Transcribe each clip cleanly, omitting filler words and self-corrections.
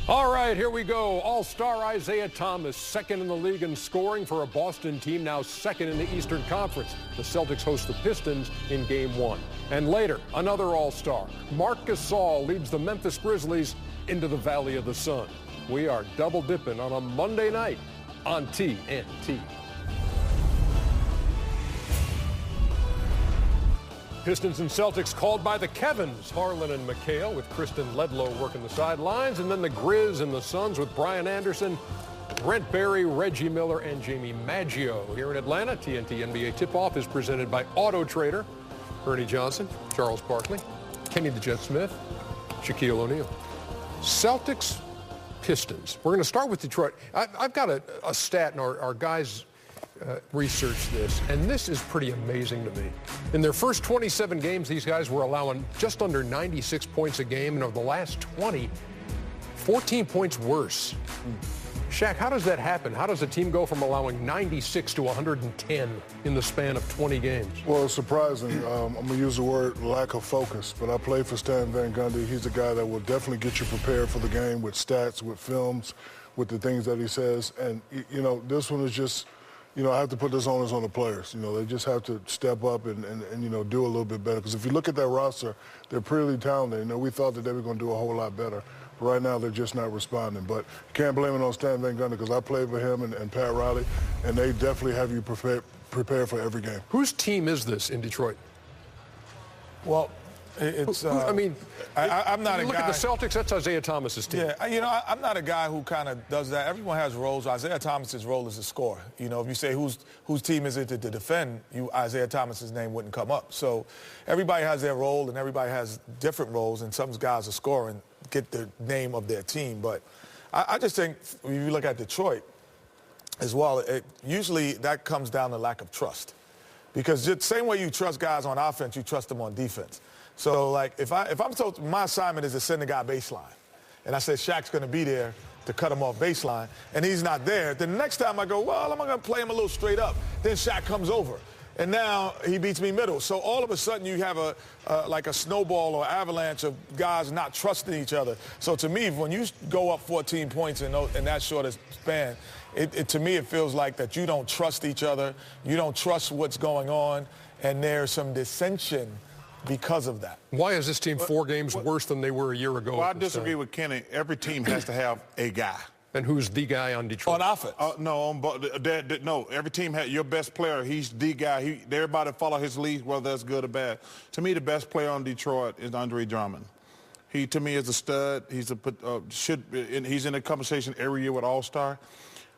All right, here we go. All-star Isaiah Thomas, second in the league in scoring for a Boston team, now second in the Eastern Conference. The Celtics host the Pistons in Game 1. And later, another all-star. Marc Gasol leads the Memphis Grizzlies into the Valley of the Sun. We are double-dipping on a Monday night on TNT. Pistons and Celtics called by the Kevins, Harlan and McHale, with Kristen Ledlow working the sidelines, and then the Grizz and the Suns with Brian Anderson, Brent Barry, Reggie Miller, and Jamie Maggio. Here in Atlanta, TNT NBA Tip-Off is presented by Auto Trader, Ernie Johnson, Charles Barkley, Kenny the Jet Smith, Shaquille O'Neal. Celtics, Pistons. We're going to start with Detroit. I've got a stat, and our guys research this, and this is pretty amazing to me. In their first 27 games, these guys were allowing just under 96 points a game, and over the last 20, 14 points worse. Shaq, how does that happen? How does a team go from allowing 96 to 110 in the span of 20 games? Well, it's surprising. I'm going to use the word lack of focus, but I played for Stan Van Gundy. He's a guy that will definitely get you prepared for the game with stats, with films, with the things that he says. And, you know, this one is just, you know, I have to put this onus on the players. You know, they just have to step up and you know, do a little bit better. Because if you look at that roster, they're pretty talented. You know, we thought that they were going to do a whole lot better. But right now, they're just not responding. But you can't blame it on Stan Van Gundy because I played with him and Pat Riley, and they definitely have you prepared for every game. Whose team is this in Detroit? Well, it's. I mean, I'm not a guy. Look at the Celtics. That's Isaiah Thomas's team. Yeah, you know, I'm not a guy who kind of does that. Everyone has roles. Isaiah Thomas's role is a scorer. You know, if you say whose team is it to defend, Isaiah Thomas's name wouldn't come up. So everybody has their role, and everybody has different roles. And some guys are scoring, get the name of their team. But I just think if you look at Detroit as well, usually that comes down to lack of trust. Because the same way you trust guys on offense, you trust them on defense. So, like, if I'm told my assignment is to send the guy baseline, and I said Shaq's going to be there to cut him off baseline, and he's not there, then the next time I go, well, I'm going to play him a little straight up. Then Shaq comes over, and now he beats me middle. So all of a sudden you have like a snowball or avalanche of guys not trusting each other. So to me, when you go up 14 points in that short span, to me it feels like that you don't trust each other, you don't trust what's going on, and there's some dissension because of that. Why is this team 4 games worse than they were a year ago? Well, I disagree with Kenny. Every team has to have a guy. And who's the guy on Detroit? On offense? No, every team has your best player. He's the guy. Everybody follow his lead, whether that's good or bad. To me, the best player on Detroit is Andre Drummond. He, to me, is a stud. He's he's in a conversation every year with All-Star.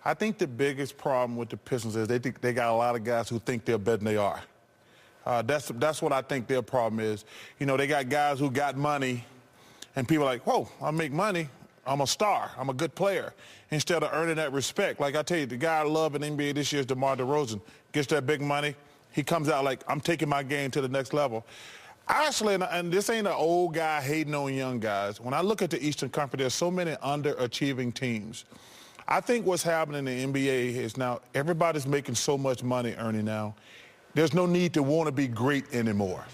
I think the biggest problem with the Pistons is they got a lot of guys who think they're better than they are. That's what I think their problem is. You know, they got guys who got money, and people are like, whoa, I make money. I'm a star. I'm a good player. Instead of earning that respect. Like I tell you, the guy I love in the NBA this year is DeMar DeRozan. Gets that big money. He comes out like, I'm taking my game to the next level. Actually, and this ain't an old guy hating on young guys. When I look at the Eastern Conference, there's so many underachieving teams. I think what's happening in the NBA is now everybody's making so much money, Ernie, now. There's no need to want to be great anymore.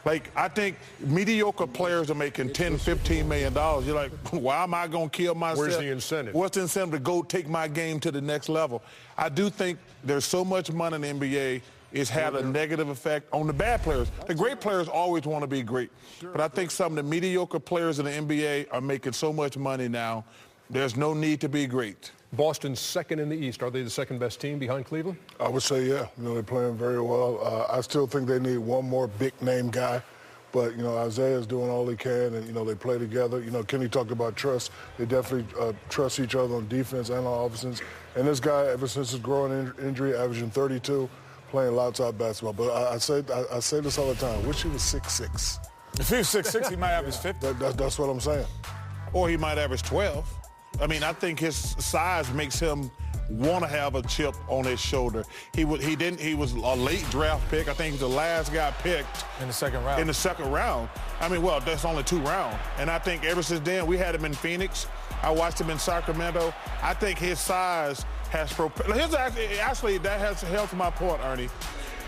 Like, I think mediocre players are making $10, $15 million. You're like, why am I going to kill myself? Where's the incentive? What's the incentive to go take my game to the next level? I do think there's so much money in the NBA, it's had a negative effect on the bad players. The great players always want to be great. But I think some of the mediocre players in the NBA are making so much money now, there's no need to be great. Boston's second in the East. Are they the second best team behind Cleveland? I would say, yeah. You know, they're playing very well. I still think they need one more big-name guy. But, you know, Isaiah's doing all he can, and, you know, they play together. You know, Kenny talked about trust. They definitely trust each other on defense and on offense. And this guy, ever since his growing injury, averaging 32, playing lots of basketball. But I say this all the time. Wish he was 6'6". If he was 6'6", he might average 50. That's what I'm saying. Or he might average 12. I mean, I think his size makes him want to have a chip on his shoulder. He was a late draft pick. I think he's the last guy picked in the second round. I mean, well, that's only 2 rounds. And I think ever since then, we had him in Phoenix. I watched him in Sacramento. I think his size has actually that has helped my point, Ernie.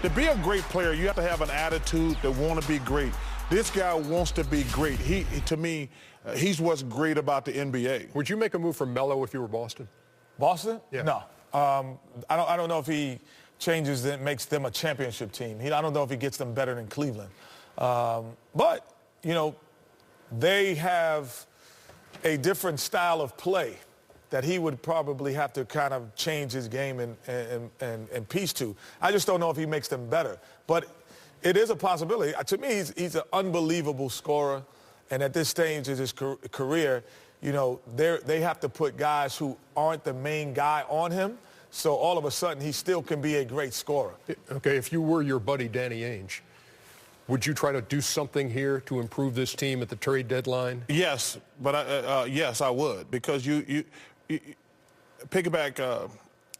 To be a great player, you have to have an attitude to want to be great. This guy wants to be great. To me, He's what's great about the NBA. Would you make a move for Melo if you were Boston? Boston? Yeah. No. I don't know if he changes it, makes them a championship team. I don't know if he gets them better than Cleveland. But, you know, they have a different style of play that he would probably have to kind of change his game and piece to. I just don't know if he makes them better. But it is a possibility. To me, he's an unbelievable scorer. And at this stage of his career, you know, they have to put guys who aren't the main guy on him. So all of a sudden, he still can be a great scorer. Okay, if you were your buddy Danny Ainge, would you try to do something here to improve this team at the trade deadline? Yes, but yes, I would, because you piggyback.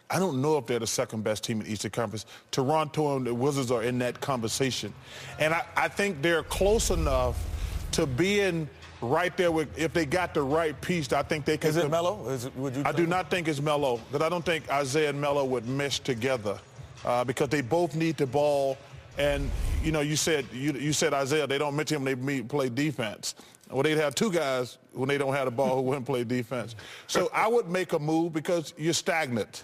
I don't know if they're the second best team in Eastern Conference. Toronto and the Wizards are in that conversation, and I think they're close enough to being right there with, if they got the right piece, I think they can. Is it Melo? I do not think it's Melo, because I don't think Isaiah and Melo would mesh together, because they both need the ball. And, you know, you said Isaiah, they don't mention him, they play defense. Well, they'd have two guys when they don't have the ball who wouldn't play defense. So I would make a move, because you're stagnant.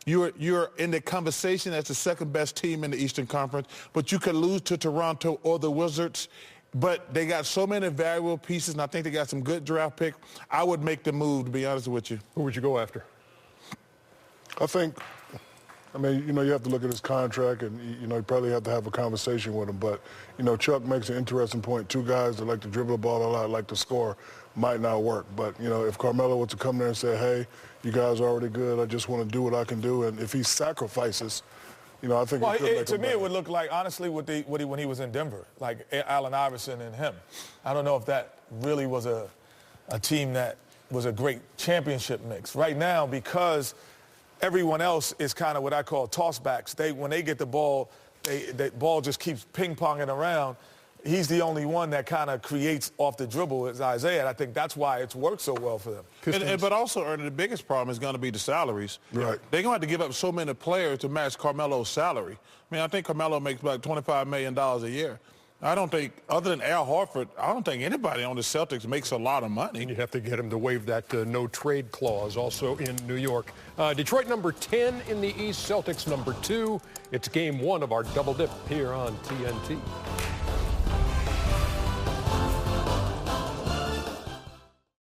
You're in the conversation as the second best team in the Eastern Conference, but you could lose to Toronto or the Wizards. But they got so many valuable pieces, and I think they got some good draft picks. I would make the move, to be honest with you. Who would you go after? I mean, you know, you have to look at his contract, and, you know, you probably have to have a conversation with him. But, you know, Chuck makes an interesting point. Two guys that like to dribble the ball a lot, like to score, might not work. But, you know, if Carmelo were to come there and say, hey, you guys are already good, I just want to do what I can do, and if he sacrifices, you know, I think to me, it would look like, honestly, when he was in Denver, like Allen Iverson and him. I don't know if that really was a team that was a great championship mix. Right now, because everyone else is kind of what I call tossbacks. When they get the ball, the ball just keeps ping-ponging around. He's the only one that kind of creates off the dribble is Isaiah, and I think that's why it's worked so well for them. But also, Ernie, the biggest problem is going to be the salaries. Right. They're going to have to give up so many players to match Carmelo's salary. I mean, I think Carmelo makes about $25 million a year. I don't think, other than Al Horford, I don't think anybody on the Celtics makes a lot of money. You'd have to get him to waive that no-trade clause, also in New York. Detroit number 10 in the East, Celtics number 2. It's game 1 of our double dip here on TNT.